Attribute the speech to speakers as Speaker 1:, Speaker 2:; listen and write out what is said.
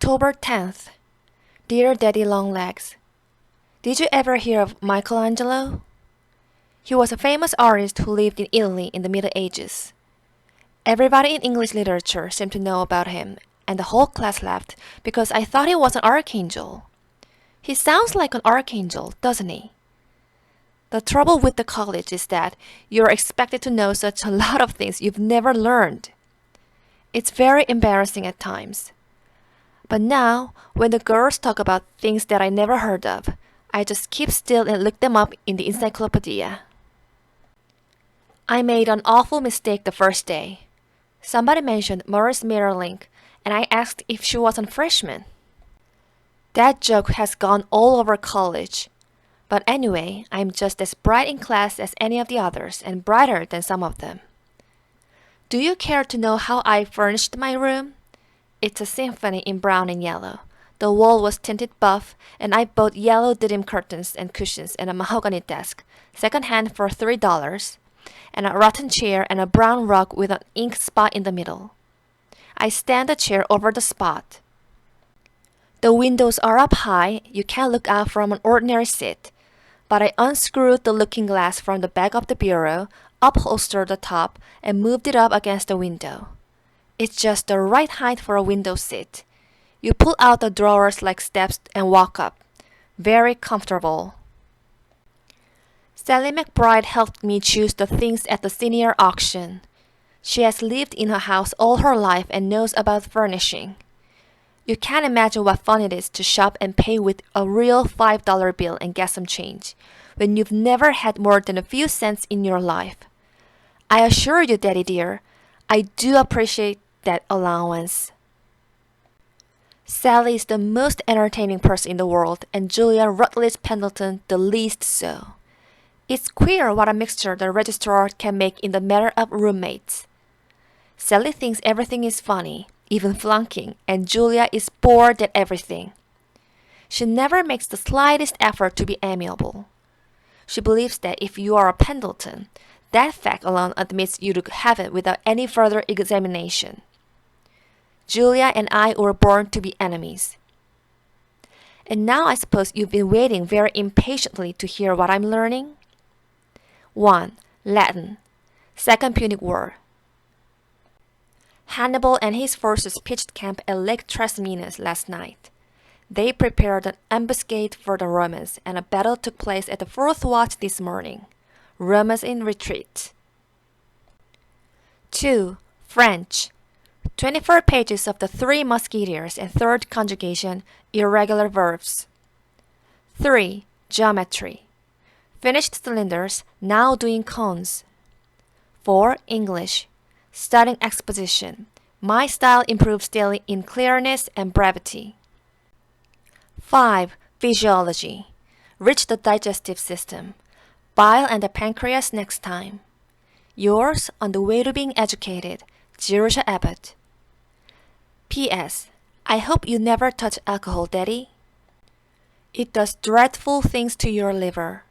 Speaker 1: October 10th. Dear Daddy Longlegs, did you ever hear of Michelangelo? He was a famous artist who lived in Italy in the Middle Ages. Everybody in English literature seemed to know about him, and the whole class laughed because I thought he was an archangel. He sounds like an archangel, doesn't he? The trouble with the college is that you're expected to know such a lot of things you've never learned. It's very embarrassing at times. But now, when the girls talk about things that I never heard of, I just keep still and look them up in the encyclopedia. I made an awful mistake the first day. Somebody mentioned Maurice Maeterlinck, and I asked if she was a freshman. That joke has gone all over college. But anyway, I'm just as bright in class as any of the others, and brighter than some of them. Do you care to know how I furnished my room? It's a symphony in brown and yellow. The wall was tinted buff, and I bought yellow denim curtains and cushions and a mahogany desk, second-hand for $3, and a rotten chair and a brown rug with an ink spot in the middle. I stand the chair over the spot. The windows are up high, you can't look out from an ordinary seat, but I unscrewed the looking glass from the back of the bureau, upholstered the top, and moved it up against the window. It's just the right height for a window seat. You pull out the drawers like steps and walk up. Very comfortable. Sally McBride helped me choose the things at the senior auction. She has lived in her house all her life and knows about furnishing. You can't imagine what fun it is to shop and pay with a real $5 bill and get some change, when you've never had more than a few cents in your life. I assure you, Daddy dear, I do appreciate that allowance. Sally is the most entertaining person in the world, and Julia Rutledge Pendleton the least so. It's queer what a mixture the registrar can make in the matter of roommates. Sally thinks everything is funny, even flunking, and Julia is bored at everything. She never makes the slightest effort to be amiable. She believes that if you are a Pendleton, that fact alone admits you to heaven without any further examination. Julia and I were born to be enemies. And now I suppose you've been waiting very impatiently to hear what I'm learning? 1. Latin. Second Punic War. Hannibal and his forces pitched camp at Lake Trasimene last night. They prepared an ambuscade for the Romans, and a battle took place at the fourth watch this morning. Romans in retreat. 2. French. 24 pages of the Three Musketeers and third conjugation, irregular verbs. 3. Geometry. Finished cylinders, now doing cones. 4. English. Studying exposition. My style improves daily in clearness and brevity. 5. Physiology. Reach the digestive system. Bile and the pancreas next time. Yours, on the way to being educated, Jerusha Abbott. P.S. I hope you never touch alcohol, Daddy. It does dreadful things to your liver.